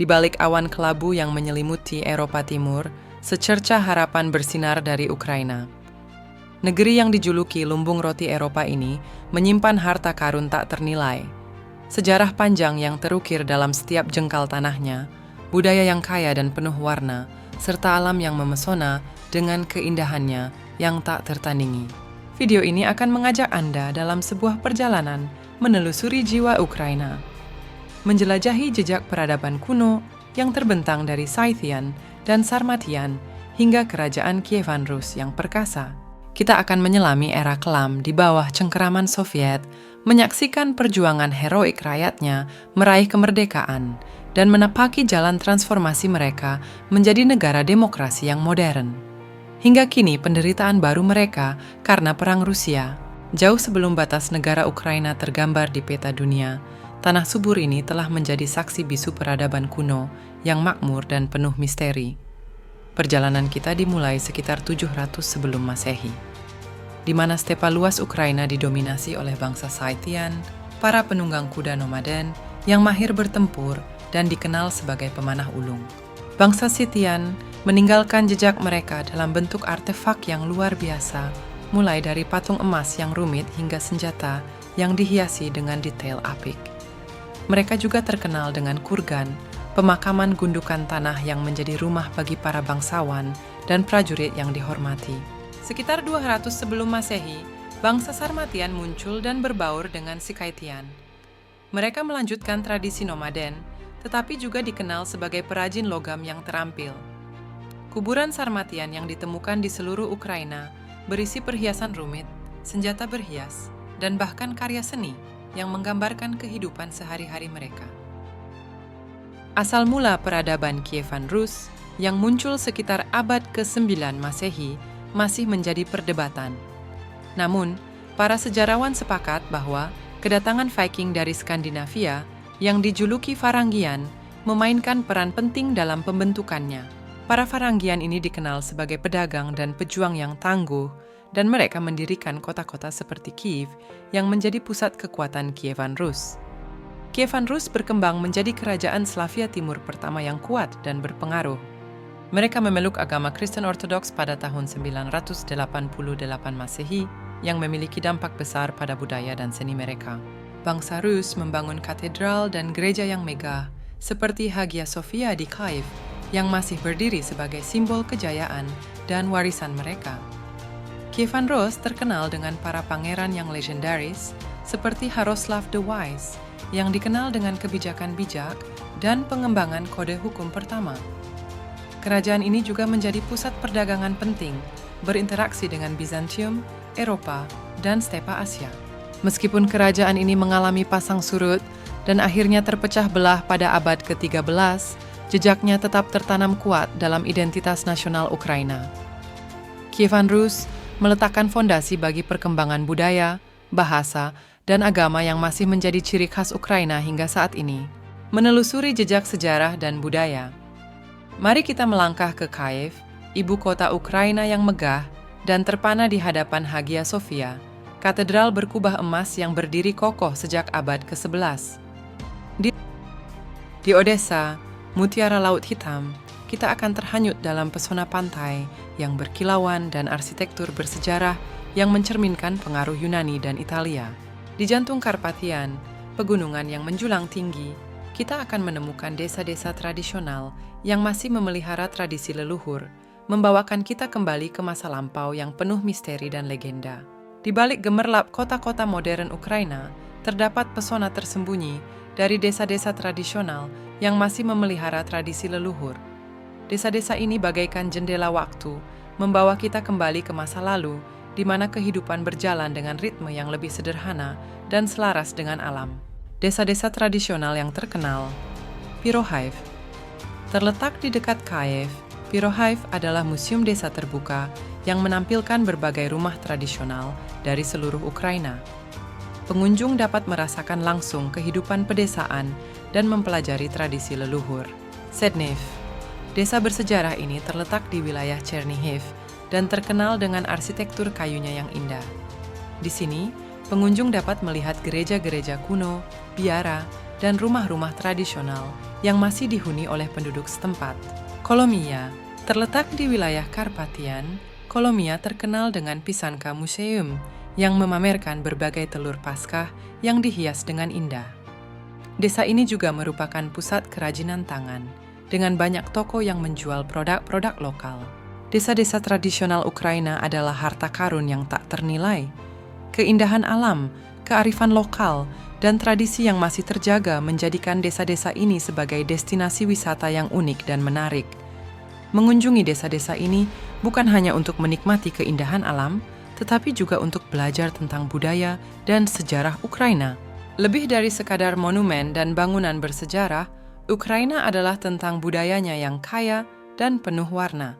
Di balik awan kelabu yang menyelimuti Eropa Timur, secercah harapan bersinar dari Ukraina. Negeri yang dijuluki lumbung roti Eropa ini menyimpan harta karun tak ternilai. Sejarah panjang yang terukir dalam setiap jengkal tanahnya, budaya yang kaya dan penuh warna, serta alam yang memesona dengan keindahannya yang tak tertandingi. Video ini akan mengajak Anda dalam sebuah perjalanan menelusuri jiwa Ukraina, menjelajahi jejak peradaban kuno yang terbentang dari Scythian dan Sarmatian hingga kerajaan Kievan Rus yang perkasa. Kita akan menyelami era kelam di bawah cengkeraman Soviet, menyaksikan perjuangan heroik rakyatnya meraih kemerdekaan dan menapaki jalan transformasi mereka menjadi negara demokrasi yang modern. Hingga kini penderitaan baru mereka karena perang Rusia. Jauh sebelum batas negara Ukraina tergambar di peta dunia, tanah subur ini telah menjadi saksi bisu peradaban kuno yang makmur dan penuh misteri. Perjalanan kita dimulai sekitar 700 sebelum Masehi, di mana stepa luas Ukraina didominasi oleh bangsa Scythian, para penunggang kuda nomaden yang mahir bertempur dan dikenal sebagai pemanah ulung. Bangsa Scythian meninggalkan jejak mereka dalam bentuk artefak yang luar biasa, mulai dari patung emas yang rumit hingga senjata yang dihiasi dengan detail apik. Mereka juga terkenal dengan kurgan, pemakaman gundukan tanah yang menjadi rumah bagi para bangsawan dan prajurit yang dihormati. Sekitar 200 sebelum Masehi, bangsa Sarmatian muncul dan berbaur dengan Scythian. Mereka melanjutkan tradisi nomaden, tetapi juga dikenal sebagai perajin logam yang terampil. Kuburan Sarmatian yang ditemukan di seluruh Ukraina berisi perhiasan rumit, senjata berhias, dan bahkan karya seni yang menggambarkan kehidupan sehari-hari mereka. Asal mula peradaban Kievan Rus yang muncul sekitar abad ke-9 Masehi masih menjadi perdebatan. Namun, para sejarawan sepakat bahwa kedatangan Viking dari Skandinavia yang dijuluki Varangian memainkan peran penting dalam pembentukannya. Para Varangian ini dikenal sebagai pedagang dan pejuang yang tangguh, dan mereka mendirikan kota-kota seperti Kiev yang menjadi pusat kekuatan Kievan Rus. Kievan Rus berkembang menjadi kerajaan Slavia Timur pertama yang kuat dan berpengaruh. Mereka memeluk agama Kristen Ortodoks pada tahun 988 Masehi yang memiliki dampak besar pada budaya dan seni mereka. Bangsa Rus membangun katedral dan gereja yang megah seperti Hagia Sophia di Kiev yang masih berdiri sebagai simbol kejayaan dan warisan mereka. Kievan Rus terkenal dengan para pangeran yang legendaris seperti Jaroslav the Wise yang dikenal dengan kebijakan bijak dan pengembangan kode hukum pertama. Kerajaan ini juga menjadi pusat perdagangan penting, berinteraksi dengan Bizantium, Eropa, dan stepa Asia. Meskipun kerajaan ini mengalami pasang surut dan akhirnya terpecah belah pada abad ke-13, jejaknya tetap tertanam kuat dalam identitas nasional Ukraina. Kievan Rus meletakkan fondasi bagi perkembangan budaya, bahasa, dan agama yang masih menjadi ciri khas Ukraina hingga saat ini. Menelusuri jejak sejarah dan budaya. Mari kita melangkah ke Kiev, ibu kota Ukraina yang megah dan terpana di hadapan Hagia Sophia, katedral berkubah emas yang berdiri kokoh sejak abad ke-11. Di Odessa, Mutiara Laut Hitam, kita akan terhanyut dalam pesona pantai yang berkilauan dan arsitektur bersejarah yang mencerminkan pengaruh Yunani dan Italia. Di jantung Karpathian, pegunungan yang menjulang tinggi, kita akan menemukan desa-desa tradisional yang masih memelihara tradisi leluhur, membawakan kita kembali ke masa lampau yang penuh misteri dan legenda. Di balik gemerlap kota-kota modern Ukraina, terdapat pesona tersembunyi dari desa-desa tradisional yang masih memelihara tradisi leluhur. Desa-desa ini bagaikan jendela waktu, membawa kita kembali ke masa lalu, di mana kehidupan berjalan dengan ritme yang lebih sederhana dan selaras dengan alam. Desa-desa tradisional yang terkenal. Pyrohive. Terletak di dekat Kiev, Pyrohive adalah museum desa terbuka yang menampilkan berbagai rumah tradisional dari seluruh Ukraina. Pengunjung dapat merasakan langsung kehidupan pedesaan dan mempelajari tradisi leluhur. Sednev. Desa bersejarah ini terletak di wilayah Chernihiv dan terkenal dengan arsitektur kayunya yang indah. Di sini, pengunjung dapat melihat gereja-gereja kuno, biara, dan rumah-rumah tradisional yang masih dihuni oleh penduduk setempat. Kolomia terletak di wilayah Karpatian. Kolomia terkenal dengan Pisanka Museum yang memamerkan berbagai telur Paskah yang dihias dengan indah. Desa ini juga merupakan pusat kerajinan tangan dengan banyak toko yang menjual produk-produk lokal. Desa-desa tradisional Ukraina adalah harta karun yang tak ternilai. Keindahan alam, kearifan lokal, dan tradisi yang masih terjaga menjadikan desa-desa ini sebagai destinasi wisata yang unik dan menarik. Mengunjungi desa-desa ini bukan hanya untuk menikmati keindahan alam, tetapi juga untuk belajar tentang budaya dan sejarah Ukraina. Lebih dari sekadar monumen dan bangunan bersejarah, Ukraina adalah tentang budayanya yang kaya dan penuh warna.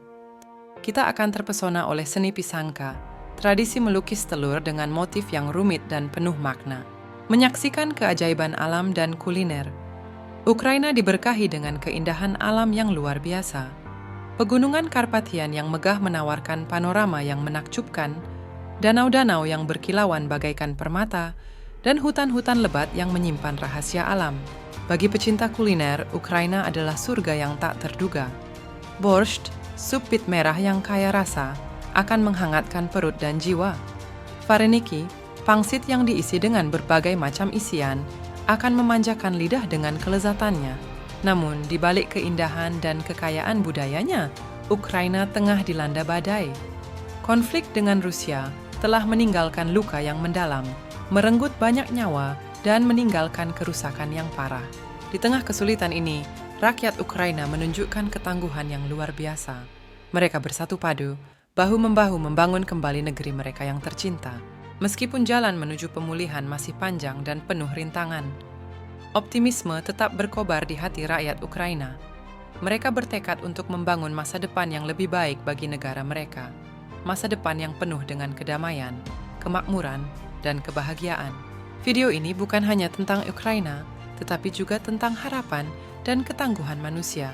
Kita akan terpesona oleh seni pisanka, tradisi melukis telur dengan motif yang rumit dan penuh makna. Menyaksikan keajaiban alam dan kuliner, Ukraina diberkahi dengan keindahan alam yang luar biasa. Pegunungan Karpatian yang megah menawarkan panorama yang menakjubkan, danau-danau yang berkilauan bagaikan permata, dan hutan-hutan lebat yang menyimpan rahasia alam. Bagi pecinta kuliner, Ukraina adalah surga yang tak terduga. Borscht, sup pit merah yang kaya rasa, akan menghangatkan perut dan jiwa. Vareniki, pangsit yang diisi dengan berbagai macam isian, akan memanjakan lidah dengan kelezatannya. Namun, di balik keindahan dan kekayaan budayanya, Ukraina tengah dilanda badai. Konflik dengan Rusia telah meninggalkan luka yang mendalam, merenggut banyak nyawa, dan meninggalkan kerusakan yang parah. Di tengah kesulitan ini, rakyat Ukraina menunjukkan ketangguhan yang luar biasa. Mereka bersatu padu, bahu-membahu membangun kembali negeri mereka yang tercinta. Meskipun jalan menuju pemulihan masih panjang dan penuh rintangan, optimisme tetap berkobar di hati rakyat Ukraina. Mereka bertekad untuk membangun masa depan yang lebih baik bagi negara mereka. Masa depan yang penuh dengan kedamaian, kemakmuran, dan kebahagiaan. Video ini bukan hanya tentang Ukraina, tetapi juga tentang harapan dan ketangguhan manusia.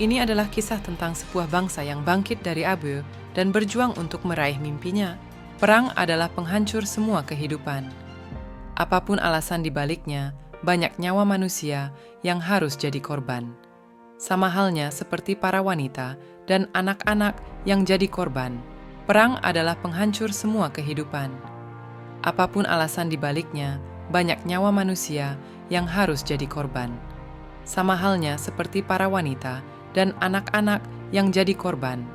Ini adalah kisah tentang sebuah bangsa yang bangkit dari abu dan berjuang untuk meraih mimpinya. Perang adalah penghancur semua kehidupan. Apapun alasan dibaliknya, banyak nyawa manusia yang harus jadi korban. Sama halnya seperti para wanita dan anak-anak yang jadi korban. Perang adalah penghancur semua kehidupan. Apapun alasan dibaliknya, banyak nyawa manusia yang harus jadi korban. Sama halnya seperti para wanita dan anak-anak yang jadi korban.